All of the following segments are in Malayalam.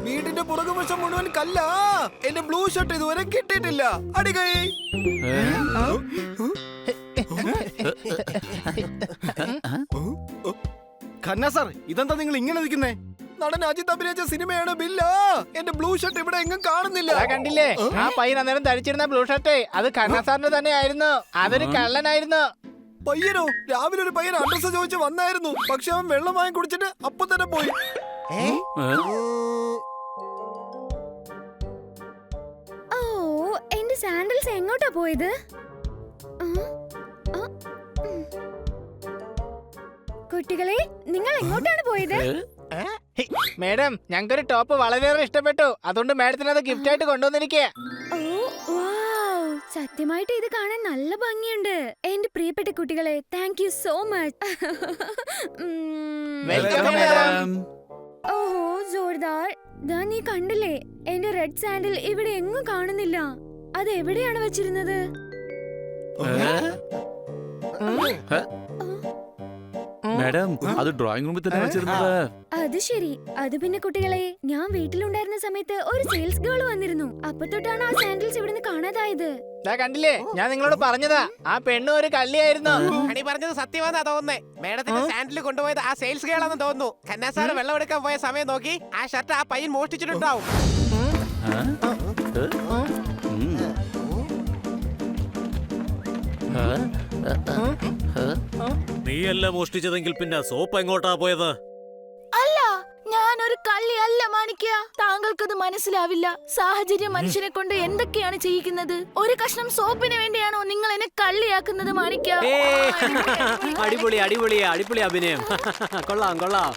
വീടിന്റെ പുറകുവശം മുഴുവൻ കല്ല. എന്റെ ബ്ലൂ ഷർട്ട് ഇതുവരെ കിട്ടിയിട്ടില്ല. അടികൈ. ഖന്ന സാർ, ഇതെന്താ നിങ്ങൾ ഇങ്ങനെ നിൽക്കുന്നേ? നടൻ അജിത് അഭിനയിച്ച സിനിമയാണ് ബില്ല. എന്റെ ബ്ലൂ ഷർട്ട് ഇവിടെ എങ്ങും കാണുന്നില്ല. കണ്ടില്ലേ, ആ പയ്യൻ അന്നേരം ധരിച്ചിരുന്ന ബ്ലൂ ഷർട്ട് അത് ഖന്ന സാറിന്റെ തന്നെ ആയിരുന്നു. അതൊരു കള്ളനായിരുന്നു. പയ്യനോ? രാവിലെ ഒരു പയ്യൻ അഡ്രസ് ചോദിച്ച് വന്നായിരുന്നു. പക്ഷെ അവൻ വെള്ളം വാങ്ങി കുടിച്ചിട്ട് അപ്പൊ തന്നെ പോയി. ഓ, എന്റെ സാൻഡൽസ് എങ്ങോട്ടാ പോയത്? കുട്ടികളെ, നിങ്ങൾ എങ്ങോട്ടാണ് പോയത്? മേഡം, ഞങ്ങൾക്കൊരു ടോപ്പ് വളരെയേറെ ഇഷ്ടപ്പെട്ടു. അതുകൊണ്ട് മാഡത്തിന് അത് ഗിഫ്റ്റ് ആയിട്ട് കൊണ്ടുവന്നിരിക്കുക. ഓ വാവ്, സത്യമായിട്ട് ഇത് കാണാൻ നല്ല ഭംഗിയുണ്ട്. എന്റെ പ്രിയപ്പെട്ട കുട്ടികളെ, താങ്ക് യു സോ മച്ച്. ഓഹോ ജോർദാർ, ദാ നീ കണ്ടില്ലേ, എന്റെ റെഡ് സാൻഡിൽ ഇവിടെ എങ്ങും കാണുന്നില്ല. അത് എവിടെയാണ് വെച്ചിരുന്നത്? മാഡം, അത് ഡ്രോയിങ് റൂമിൽ തന്നെ വെച്ചിരുന്നത്. അത് ശരി. അത് പിന്നെ കുട്ടികളെ, ഞാൻ വീട്ടിലുണ്ടായിരുന്ന സമയത്ത് ഒരു സെയിൽസ് ഗേൾ വന്നിരുന്നു. അപ്പൊ തൊട്ടാണ് ആ സാൻഡിൽസ് ഇവിടുന്ന് കാണാതായത്. കണ്ടില്ലേ, ഞാൻ നിങ്ങളോട് പറഞ്ഞതാ, ആ പെണ്ണ് ഒരു കള്ളിയായിരുന്നു. ഹണി പറഞ്ഞത് സത്യമാണെന്നാ തോന്നുന്നേ. മേഡത്തിന്റെ സാൻഡിൽ കൊണ്ടുപോയത് ആ സെയിൽസ് ഗേളാണെന്ന് തോന്നുന്നു. ഖന്ന സാർ വെള്ളം എടുക്കാൻ പോയ സമയം നോക്കി ആ ഷർട്ട് ആ പയ്യൻ മോഷ്ടിച്ചിട്ടുണ്ടാവും. നീയല്ല മോഷ്ടിച്ചതെങ്കിൽ പിന്നെ സോപ്പ് എങ്ങോട്ടാ പോയത്? അല്ല, ഞാനൊരു കള്ളി അല്ല മാണിക്യ. താങ്കൾക്കത് മനസ്സിലാവില്ല. സാഹചര്യം മനുഷ്യനെ കൊണ്ട് എന്തൊക്കെയാണ് ചെയ്യിക്കുന്നത്. ഒരു കഷ്ണം സോപ്പിന് വേണ്ടിയാണോ നിങ്ങൾ എന്നെ കള്ളിയാക്കുന്നത് മാണിക്യ? അടിപൊളി അടിപൊളി അടിപൊളി അഭിനയം. കൊള്ളാം കൊള്ളാം.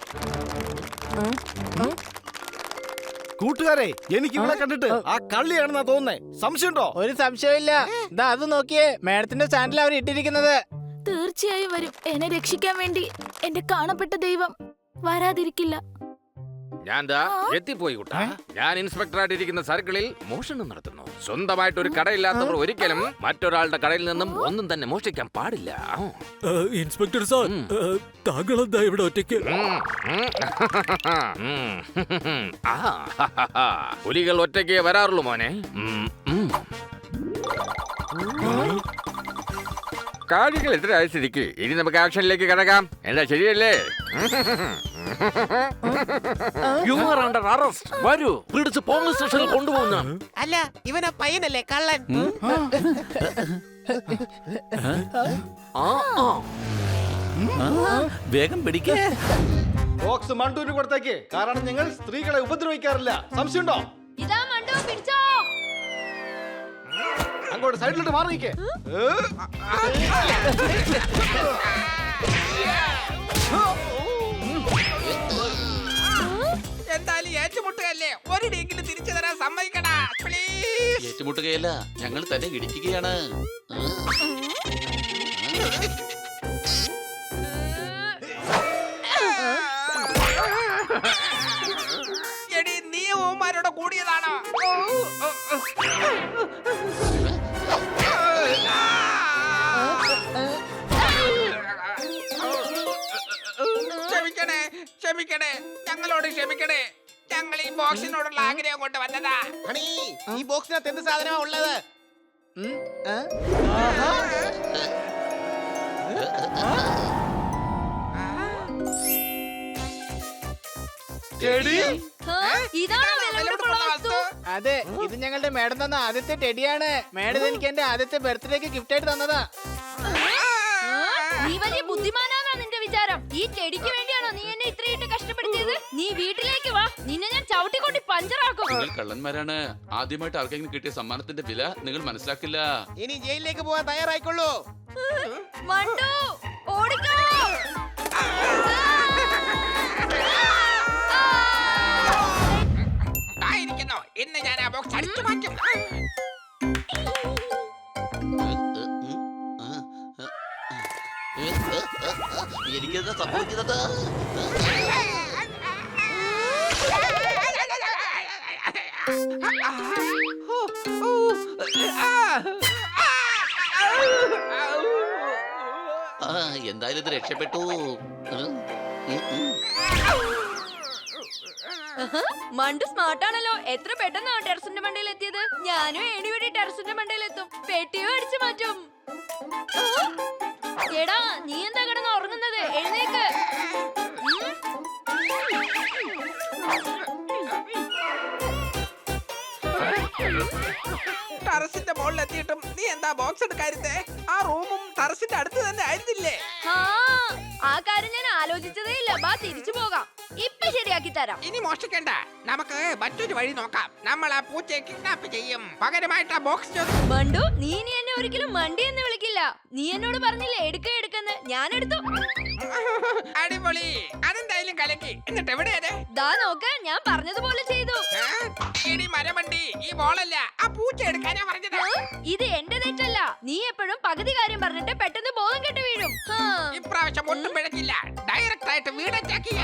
കൂട്ടുകാരെ, എനിക്ക് ഇവിടെ കണ്ടിട്ട് ആ കള്ളിയാണെന്നാ തോന്നുന്നേ. സംശയമുണ്ടോ? ഒരു സംശയമില്ല. ദാ അത് നോക്കിയേ, മാഡത്തിന്റെ സാൻഡിൽ അവർ ഇട്ടിരിക്കുന്നത്. തീർച്ചയായും വരും. എന്നെ രക്ഷിക്കാൻ വേണ്ടി എന്റെ കാണപ്പെട്ട ദൈവം വരാതിരിക്കില്ല. ഞാൻ എത്തിപ്പോയി കുട്ടാ. ഞാൻ ഇൻസ്പെക്ടറായിട്ടിരിക്കുന്ന സർക്കിളിൽ മോഷണം നടത്തുന്നു. സ്വന്തമായിട്ട് ഒരു കടയില്ലാത്തവർ ഒരിക്കലും മറ്റൊരാളുടെ കടയിൽ നിന്നും ഒന്നും തന്നെ മോഷ്ടിക്കാൻ പാടില്ല. ഇൻസ്പെക്ടർ സാർ, താങ്കൾ എന്താ ഇവിടെ ഒറ്റയ്ക്ക്? പുലികൾ ഒറ്റയ്ക്ക് വരാറുള്ളൂ മോനെ. കാര്യങ്ങൾ എത്ര സ്ഥിതിക്ക് ഇനി നമുക്ക് ആക്ഷനിലേക്ക് കിടക്കാം. എന്താ ശരിയല്ലേ? വരൂ, പിടിച്ച് പോലീസ് സ്റ്റേഷനിൽ കൊണ്ടുപോകുന്ന. അല്ല, ഇവനാ പയ്യനല്ലേ കള്ളൻ? വേഗം പിടിക്കേ. ബോക്സ് മണ്ടൂര് കൊടുത്തേക്ക്. കാരണം ഞങ്ങൾ സ്ത്രീകളെ ഉപദ്രവിക്കാറില്ല. സംശയമുണ്ടോ? ഇതാ മണ്ടു, പിടിച്ചോ. അങ്ങോട്ട് സൈഡിലോട്ട് മാറി നിൽക്കേ. എന്തായാലും ഏറ്റുമുട്ടുകയല്ലേ, ഒരിടെയെങ്കിലും തിരിച്ചു തരാൻ സമ്മതിക്കടാ പ്ലീസ്. ഏറ്റുമുട്ടുകയല്ല, ഞങ്ങൾ തന്നെ ഇടിക്കുകയാണ്. എടി, നീ ഓമാരോട് കൂടിയതാണോ? ക്ഷമിക്കണേ ക്ഷമിക്കണേ, ഞങ്ങളോട് ക്ഷമിക്കണേ. ഞങ്ങൾ ഈ ബോക്സിനോടുള്ള ആഗ്രഹം കൊണ്ട് വന്നതാ. ഹണി, ഈ ബോക്സിനകത്ത് എന്ത് സാധനമാ ഉള്ളത്? അതെ, ഇത് ഞങ്ങളുടെ മേഡം തന്ന ആദ്യത്തെ ടെഡിയാണ്. മേഡം എനിക്ക് എന്റെ ആദ്യത്തെ ബർത്ത്ഡേക്ക് ഗിഫ്റ്റ് ആയിട്ട് തന്നതാ. നീ വലിയ ബുദ്ധിമാനാണോ നിന്റെ വിചാരം? ഈ ചെടിക്ക് വേണ്ടിയാണോ നീ എന്നെ ഇത്രയിട്ട് കഷ്ടപ്പെടുത്തിയത്? നീ വീട്ടിലേക്ക് വാ, നിന്നെ ഞാൻ ചവിട്ടിക്കൊണ്ടി പഞ്ചറാക്കും. നിങ്ങൾ കള്ളന്മാരാണ്. ആദ്യമായിട്ട് ആർക്കെങ്കിലും കിട്ടിയ സമ്മാനത്തിന്റെ വില നിങ്ങൾ മനസ്സിലാക്കില്ല. ഇനി ജയിലിലേക്ക് പോവാൻ തയ്യാറായിക്കൊള്ളൂ. മണ്ടു, ഓടിക്കോ. ഇന്ന് ഞാൻ ആ ബോക്സ് അടിച്ചു മാറ്റും. എനിക്കെന്താ സംഭവിക്കുന്നത്? എന്തായാലും ഇത് രക്ഷപ്പെട്ടു. മണ്ടു സ്മാർട്ടാണല്ലോ. എത്ര പെട്ടെന്നാ ടെറസിന്റെ മണ്ടയിൽ എത്തിയത്. ഞാനും ഏണി വഴി ടെറസിന്റെ മണ്ടയിൽ എത്തും. പെട്ടിയോ അടിച്ചു മാറ്റും. എടാ, നീ എന്താ കിടന്ന് ഉറങ്ങുന്നത്? എഴുന്നേക്ക്. ടെറസിന്റെ മുകളിൽ എത്തിയിട്ടും നീ എന്താ ബോക്സ് എടുക്കാരുതേ? ആ റൂമും ടെറസിന്റെ അടുത്ത് തന്നെ ആയിരുന്നില്ലേ? ആ കാര്യം ഞാൻ ആലോചിച്ചതേ ഇല്ല. ബാ, തിരിച്ചു പോകാം. ഇപ്പൊ ശരിയാക്കി തരാം. ഇനി മോഷ്ടിക്കണ്ട, നമുക്ക് മറ്റൊരു വഴി നോക്കാം. നമ്മൾ ആ പൂച്ചയെ കിഡ്നാപ്പ് ചെയ്യും. പകരമായിട്ട് ആ ബോക്സ് മണ്ടു, നീ ഇനി എന്നെ ഒരിക്കലും മണ്ടി എന്ന് വിളിക്കില്ല. നീ എന്നോട് പറഞ്ഞില്ലേ എടുക്കെന്ന്. ഞാൻ എടുത്തു. അടിപൊളി, അതെന്തായാലും കലക്കി. എന്നിട്ട് എവിടെയാ? ദാ നോക്ക്, ഞാൻ പറഞ്ഞതുപോലെ ചെയ്തു. ഇടി മരമണ്ടി, ഈ ബോളല്ല, ആ പൂച്ച എടുക്കാനാ പറഞ്ഞത്. ഇത് എന്റെ തെറ്റല്ല. നീ എപ്പോഴും പകുതി കാര്യം പറഞ്ഞിട്ട് പെട്ടെന്ന് ബോധം കെട്ട് വീഴും. ഇപ്രാവശ്യം ഒട്ടും പിഴക്കില്ല. ഡയറക്റ്റ് ആയിട്ട് വീടച്ചാക്കിയ.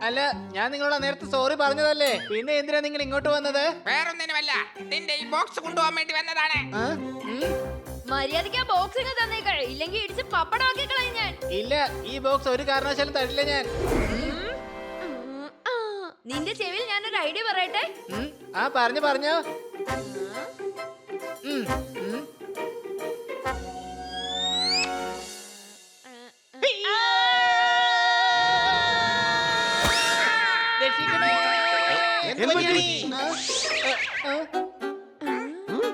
അല്ല, ഞാൻ നിങ്ങളോട് നേരത്തെ സോറി പറഞ്ഞതല്ലേ, പിന്നെ എന്തിനാ നിങ്ങൾ ഇങ്ങോട്ട് വന്നത്? വേറൊന്നിനുമല്ല, നിന്റെ ഈ ബോക്സ് കൊണ്ടുപോകാൻ വേണ്ടി വന്നതാണ്. മര്യാദയ്ക്ക് ആ ബോക്സിന് തന്നേക്കൾ, ഇല്ലെങ്കിൽ ഇടിച്ച് പപ്പടമാക്കി കളയും ഞാൻ. ഇല്ല, ഈ ബോക്സ് ഒരു കാരണവശാലും തരില്ല ഞാൻ. നിന്റെ ചെവിയിൽ ഞാനൊരു ഐഡിയ പറയട്ടെ. ആ, പറഞ്ഞോ.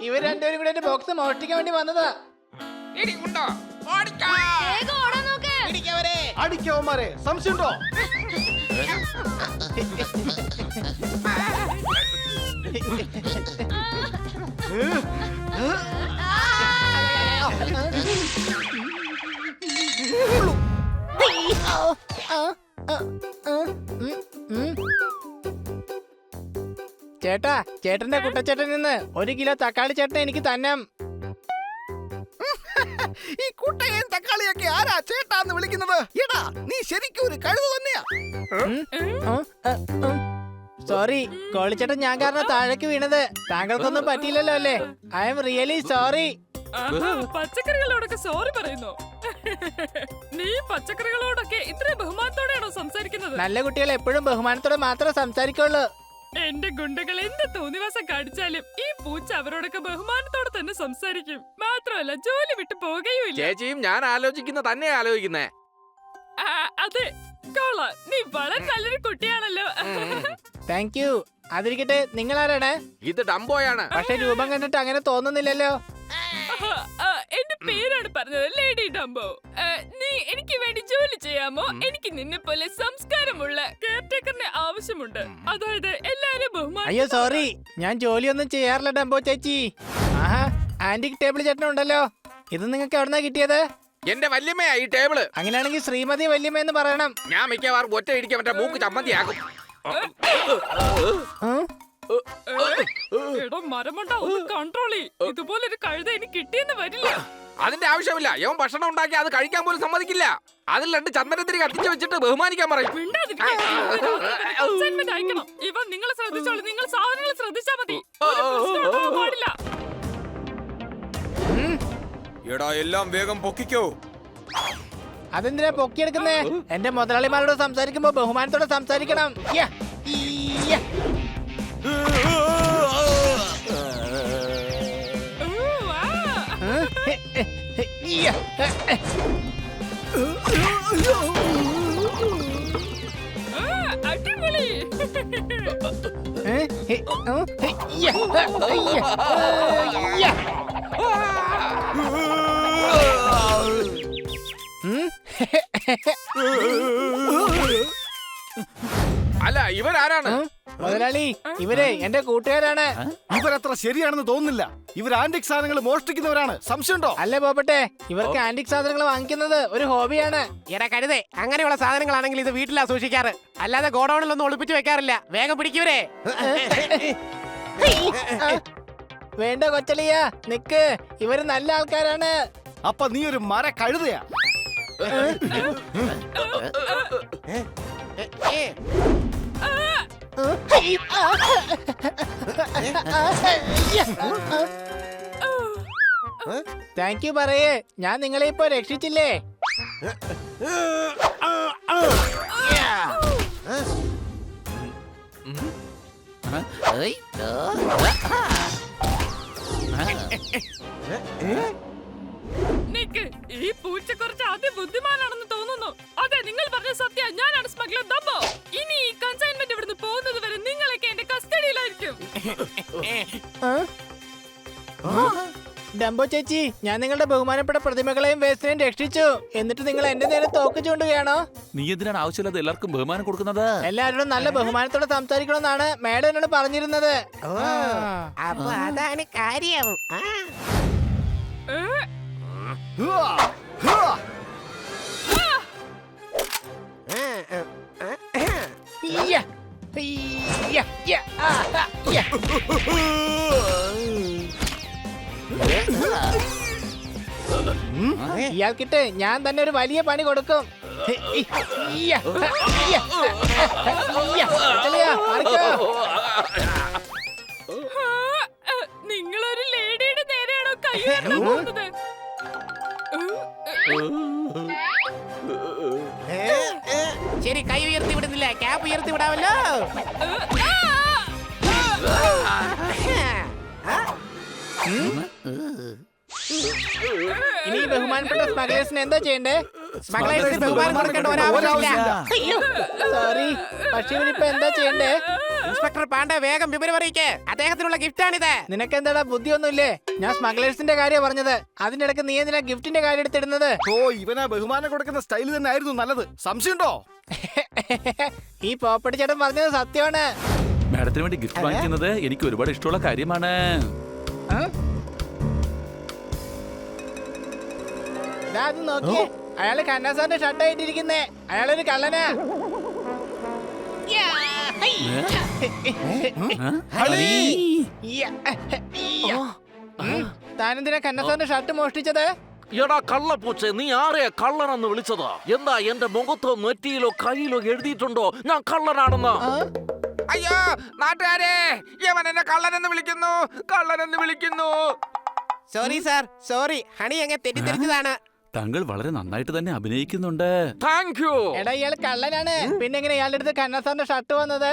ഇവർ രണ്ടുപേരും കൂടെ എന്റെ ബോക്സ് മോഷ്ടിക്കാൻ വേണ്ടി വന്നതാ. ഇടി ഉണ്ടോ? ഓടിക്കോ. വേഗം ഓടാൻ നോക്ക്. ഇടിക്കവരെ. അടിക്കവന്മാരെ, സംശയമുണ്ടോ? ചേട്ടാ, ചേട്ടന്റെ കുട്ടച്ചേട്ടൻ നിന്ന് 1 കിലോ തക്കാളി ചേട്ടൻ എനിക്ക് തന്നെ. ഈ കുട്ടയും തക്കാളിയൊക്കെ ആരാ ചേട്ടാന്ന് വിളിക്കുന്നത്? എടാ, നീ ശരിക്കും ഒരു കഴുത തന്നെയാ. സോറി കോളിച്ചേട്ടൻ, ഞാൻ കാരണം താഴേക്ക് വീണത്. താങ്കൾക്കൊന്നും പറ്റിയില്ലല്ലോ അല്ലേ? I am really sorry. പച്ചക്കറികളോടൊക്കെ സോറി പറയുന്നു. നീ പച്ചക്കറികളോടൊക്കെ ഇത്ര ബഹുമാനത്തോടെയാണോ സംസാരിക്കുന്നത്? നല്ല കുട്ടികൾ എപ്പോഴും ബഹുമാനത്തോടെ മാത്രമേ സംസാരിക്കുള്ളൂ. എന്റെ ഗുണ്ടകൾ എന്ത് തോന്നിവാസം കാണിച്ചാലും ഈ പൂച്ച അവരോടൊക്കെ ബഹുമാനത്തോടെ തന്നെ സംസാരിക്കും. മാത്രമല്ല ജോലി വിട്ടു പോകുകയുമില്ല. ചേച്ചിയും ഞാൻ ആലോചിക്കുന്ന തന്നെ ആലോചിക്കുന്നേ. അതെ, കൊള്ളാം. നീ വളരെ നല്ലൊരു കുട്ടിയാണല്ലോ. Thank you. അതിരിക്കട്ടെ, നിങ്ങൾ ആരാണ്? ഇത് ഡംബോയാണ്. പക്ഷെ രൂപം കണ്ടിട്ട് അങ്ങനെ തോന്നുന്നില്ലല്ലോ. എന്റെ പേരാണ് പറഞ്ഞത്, ലേഡി ഡംബോ. നീ എനിക്ക് വേണ്ടി ജോലി ചെയ്യാമോ? എനിക്ക് നിന്നെ പോലെ സംസ്കാരമുള്ള കെയർടേക്കറിനെ ആവശ്യമുണ്ട്. അതായത് എല്ലാരും ബഹുമാനം. അയ്യോ സോറി, ഞാൻ ജോലിയൊന്നും ചെയ്യാറില്ല ഡംബോ ചേച്ചി. ആഹാ, ആന്റിക് ടേബിൾ ചേട്ടനുണ്ടല്ലോ. ഇത് നിങ്ങൾക്ക് എവിടുന്നാ കിട്ടിയത്? എന്റെ വല്യമ്മയാ ഈ ടേബിള്. അങ്ങനെയാണെങ്കിൽ ശ്രീമതി വല്യമ്മ എന്ന് പറയണം. ഞാൻ മിക്കവാറും ഒറ്റ ഇടിക്കാൻ മറ്റേ മൂക്ക് ചമ്മന്തിയാകും. എടോ മരമുണ്ട, ഒന്ന് കൺട്രോൾ ചെയ്യ്. ഇതുപോലൊരു കഴുത എനിക്ക് കിട്ടിയെന്ന് വരില്ല. അതിന്റെ ആവശ്യമില്ല. യവൻ ഭക്ഷണം ഉണ്ടാക്കി അത് കഴിക്കാൻ പോലും സമ്മതിക്കില്ല. അതിൽ 2 ചന്ദനത്തിരി കത്തിച്ചു വെച്ചിട്ട് ബഹുമാനിക്കാൻ പറയും. അസൈൻമെന്റ് അയക്കണം. ഇവൻ നിങ്ങളെ ശ്രദ്ധിച്ചോളൂ. നിങ്ങൾ സാധനങ്ങൾ ശ്രദ്ധിച്ചാ മതി. ഒരു പ്രശ്നം ഉണ്ടാവാൻ പാടില്ല. എടാ, എല്ലാം വേഗം പൊക്കിക്കോ. അതെന്തിനാ പൊക്കിയെടുക്കുന്നേ? എന്റെ മുതലാളിമാരോട് സംസാരിക്കുമ്പോ ബഹുമാനത്തോടെ സംസാരിക്കണം. യ്യ, ഈയ്യ. യ്യ. അടിപൊളി. യ്യ. യ്യ. അല്ല, ഇവരാരാണ്? മുതലാളി, ഇവരെ എന്റെ കൂട്ടുകാരാണ്. ഇവരത്ര ശരിയാണെന്ന് തോന്നുന്നില്ല. ഇവർ ആന്റിക് സാധനങ്ങൾ മോഷ്ടിക്കുന്നവരാണ്. സംശയമുണ്ടോ? അല്ലേ പോപ്പട്ടെ, ഇവർക്ക് ആന്റിക് സാധനങ്ങൾ വാങ്ങിക്കുന്നത് ഒരു ഹോബിയാണ്. എടാ കരുതേ, അങ്ങനെയുള്ള സാധനങ്ങളാണെങ്കിൽ ഇത് വീട്ടിലാ സൂക്ഷിക്കാറ്, അല്ലാതെ ഗോഡൌണിലൊന്നും ഒളിപ്പിച്ചു വെക്കാറില്ല. വേഗം പിടിക്കുവരെ. വേണ്ട കൊച്ചളിയ, നിക്ക്. ഇവര് നല്ല ആൾക്കാരാണ്. അപ്പൊ നീ ഒരു മര കഴുതയാ. താങ്ക് യു പറയേ, ഞാൻ നിങ്ങളെ ഇപ്പൊ രക്ഷിച്ചില്ലേ? നിക്ക്, ഈ പൂച്ച കുറച്ച് അതിബുദ്ധിമാനാണെന്ന് തോന്നുന്നു. അതെ, നിങ്ങൾ പറഞ്ഞ സത്യ, ഞാനാണ് സ്മഗ്ലർ ഡംബോ. ഇനി ഈ കൺസൈൻമെന്റ് ഇവിടുന്ന് പോകുന്നത് വരെ നിങ്ങളൊക്കെ എന്റെ കസ്റ്റഡിയിലായിരിക്കും. ഡംബോ ചേച്ചി, ഞാൻ നിങ്ങളുടെ ബഹുമാനപ്പെട്ട പ്രതിമകളെയും വേസ്റ്റിനെയും രക്ഷിച്ചു. എന്നിട്ട് നിങ്ങൾ എന്റെ നേരെ തോക്ക് ചൂണ്ടുകയാണോ? നീ എന്തിനാണ് ആവശ്യമില്ലാതെ എല്ലാവർക്കും ബഹുമാനം കൊടുക്കുന്നത്? എല്ലാവരോടും നല്ല ബഹുമാനത്തോടെ സംസാരിക്കണമെന്നാണ് മേഡം എന്നോട് പറഞ്ഞിരുന്നത്. അപ്പൊ അതാണ് കാര്യം. ഇയ്യ, ഇയ്യ, ഇയ്യ, ആ, ആ, ഇയ്യ. ഇയാൾക്കിട്ട് ഞാൻ തന്നെ ഒരു വലിയ പണി കൊടുക്കും. ഇയ്യ, ഇയ്യ, ഇയ്യ. ചെല്ലയാ, മാറിക്കോ. നിങ്ങളൊരു ലേഡിയുടെ നേരെയാണോ കൈ ഉയർത്താൻ പോകുന്നത്? ശരി, കൈ ഉയർത്തി വിടുന്നില്ല, ക്യാപ്പ് ഉയർത്തി വിടാമല്ലോ. ഇനി ഈ ബഹുമാനപ്പെട്ട സ്മഗ്ലേഴ്സിന് എന്താ ചെയ്യണ്ടേ? സ്മഗ്ലേഴ്സിന് ബഹുമാനം കൊടുക്കേണ്ട ഒരാവശ്യമില്ല. സോറി, പക്ഷെ ഇവരിപ്പോ എന്താ ചെയ്യണ്ടേ? ഇൻസ്പെക്ടർ പാണ്ഡെ, വേഗം വിവരം അറിയിക്കേ. അദ്ദേഹത്തിനുള്ള ഗിഫ്റ്റാണിത്. നിനക്കെന്താടാ ബുദ്ധിയൊന്നുമില്ലേ? ഞാൻ സ്മഗ്ലേഴ്സിന്റെ കാര്യം പറഞ്ഞത്. അതിനിടക്ക് നീ എന്തിനാ ഗിഫ്റ്റിന്റെ കാര്യം എടുത്തിടുന്നത്? ഓ, ഇവനാ ബഹുമാനം കൊടുക്കുന്ന സ്റ്റൈൽ തന്നെ ആയിരുന്നു നല്ലത്. സംശയമുണ്ടോ? ഈ പോപ്പടി ചേട്ടൻ പറഞ്ഞത് സത്യമാണ്. മാഡത്തിന് വേണ്ടി ഗിഫ്റ്റ് വാങ്ങിക്കുന്നത് എനിക്ക് ഒരുപാട് ഇഷ്ടമുള്ള കാര്യമാണ്. ദാ അത് നോക്കിയേ, അയാള് കന്നാസാറിന്റെ ഷർട്ട് ആയിട്ടിരിക്കുന്നേ. അയാളൊരു കള്ളനാ. താനെന്തിനാ കന്നാസാറിന്റെ ഷർട്ട് മോഷ്ടിച്ചത്? എടാ കള്ളപ്പൂച്ച, നീ ആരെയാ കള്ളനെന്ന് വിളിച്ചത്? എന്താ എന്റെ മുഖത്തോ നെറ്റിയിലോ കയ്യിലോ എഴുതിയിട്ടുണ്ടോ ഞാൻ കള്ളനാണെന്ന്? അയ്യോ നാട്ടുകാരെ, യവൻ എന്നെ കള്ളനെന്ന് വിളിക്കുന്നു, കള്ളനെന്ന് വിളിക്കുന്നു. Sorry sir, sorry. ഹണി അങ്ങ് തെറ്റിദ്ധരിച്ചതാണ്. താങ്കൾ വളരെ നന്നായിട്ട് തന്നെ അഭിനയിക്കുന്നുണ്ട്. Thank you. എടാ, ഇയാൾ കള്ളനാണ്. പിന്നെ എങ്ങനെ ഇയാളുടെ അടുത്ത് കന്നാസാറിന്റെ ഷർട്ട് വന്നത്?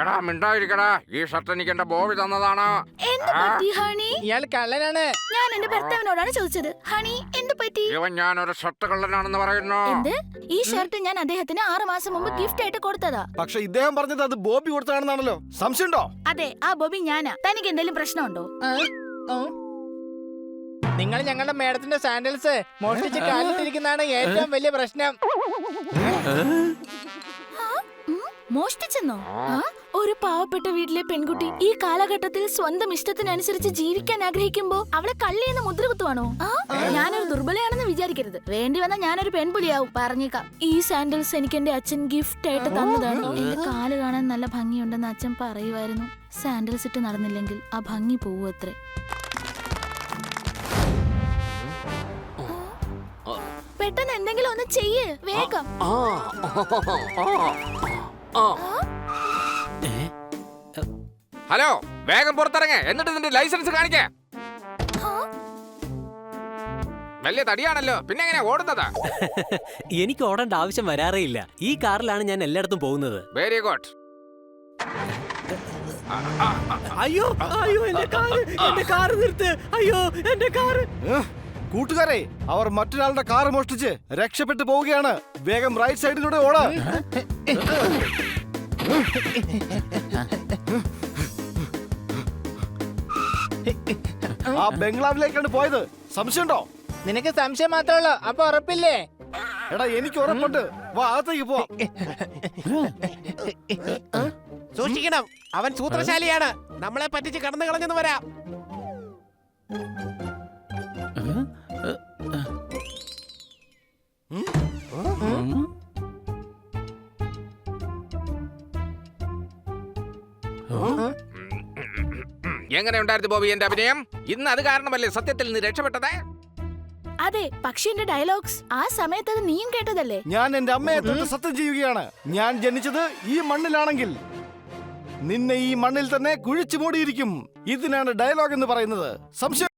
എടാ മിണ്ടായിരിക്കടാ, ഈ ഷർട്ട് എനിക്ക് എന്റെ ബോബി തന്നതാണ്. എന്ത് പറ്റി ഹണി? ഇയാൾ കള്ളനാണ്. ഞാൻ എന്റെ ഭർത്താവിനോടാണ് ചോദിച്ചത്. ഹണി, എന്ത് പറ്റി? ഇവൻ ഞാനൊരു ഷർട്ട് കള്ളനാണെന്ന് പറയുന്നു. എന്ത്? ഈ ഷർട്ട് ഞാൻ അദ്ദേഹത്തിന് 6 മാസം മുമ്പ് ഗിഫ്റ്റ് ആയിട്ട് കൊടുത്തതാ. പക്ഷെ ഇദ്ദേഹം പറഞ്ഞത് അത് ബോബി കൊടുത്തതാണെന്നാണല്ലോ. സംശയമുണ്ടോ? അതെ, ആ ബോബി ഞാനാ. തനിക്ക് എന്തെങ്കിലും പ്രശ്നമുണ്ടോ? നിങ്ങൾ ഞങ്ങളുടെ മേഡത്തിന്റെ സാൻഡൽസ് മോഷ്ടിച്ച് കാലിട്ടിരിക്കുന്നതാണ് ഏറ്റവും വലിയ പ്രശ്നം. മോഷ്ടിച്ചെന്നോ? ഒരു പാവപ്പെട്ട വീട്ടിലെ പെൺകുട്ടി ഈ കാലഘട്ടത്തിൽ സ്വന്തം ഇഷ്ടത്തിനനുസരിച്ച് ജീവിക്കാൻ ആഗ്രഹിക്കുമ്പോ അവളെ കള്ളിയെന്ന് മുദ്രകുത്തുവാണോ? ഞാനൊരു ദുർബലയാണെന്ന് വിചാരിക്കരുത്. വേണ്ടി വന്ന ഞാനൊരു പെൺപുലിയാവും. പറഞ്ഞേക്കാം, ഈ സാൻഡൽസ് എനിക്ക് എന്റെ അച്ഛൻ ഗിഫ്റ്റ് ആയിട്ട് തന്നതാണ്. എന്റെ കാല് കാണാൻ നല്ല ഭംഗിയുണ്ടെന്ന് അച്ഛൻ പറയുമായിരുന്നു. സാൻഡൽസ് ഇട്ട് നടന്നില്ലെങ്കിൽ ആ ഭംഗി പോവത്രേ. പെട്ടെന്ന് എന്തെങ്കിലും ഒന്ന് ചെയ്യ്, വേഗം. ഹലോ, വേഗം പുറത്തിറങ്ങ, എന്നിട്ട് നിന്റെ ലൈസൻസ് കാണിക്ക. വലിയ തടിയാണല്ലോ, പിന്നെ എങ്ങനെയാ ഓടുന്നത്? എനിക്ക് ഓടേണ്ട ആവശ്യം വരാറേ ഇല്ല. ഈ കാറിലാണ് ഞാൻ എല്ലായിടത്തും പോകുന്നത്. Very good. അയ്യോ അയ്യോ, എന്റെ കാറ് നിർത്ത്. അയ്യോ, എന്റെ കാറ്. കൂട്ടുകാരെ, അവർ മറ്റൊരാളുടെ കാർ മോഷ്ടിച്ച് രക്ഷപ്പെട്ടു പോവുകയാണ്. വേഗം റൈറ്റ് സൈഡിലൂടെ ഓടാ. ആ ബംഗ്ലാവിലേക്കാണ് പോയത്. സംശയമുണ്ടോ? നിനക്ക് സംശയം മാത്രമേ ഉള്ളൂ, അപ്പൊ ഉറപ്പില്ലേ? എടാ, എനിക്ക് ഉറപ്പുണ്ട്. വാ, അകത്തേക്ക് പോവാം. സൂക്ഷിക്കണം, അവൻ സൂത്രശാലിയാണ്. നമ്മളെ പറ്റിച്ച് കടന്നു കളഞ്ഞെന്ന് വരാം. എങ്ങനെ ഉണ്ടായിരുന്നു ബോബി എന്റെ അഭിനയം? ഇന്ന് അത് കാരണമല്ലേ സത്യത്തിൽ നീ രക്ഷപ്പെട്ടത്? അതെ, പക്ഷെ എന്റെ ഡയലോഗ്സ് ആ സമയത്ത് അത് നീയും കേട്ടതല്ലേ? ഞാൻ എന്റെ അമ്മയെ തൊട്ട് സത്യം ചെയ്യുകയാണ്. ഞാൻ ജനിച്ചത് ഈ മണ്ണിലാണെങ്കിൽ നിന്നെ ഈ മണ്ണിൽ തന്നെ കുഴിച്ചു മൂടിയിരിക്കും. ഇതിനാണ് ഡയലോഗ് എന്ന് പറയുന്നത്. സംശയം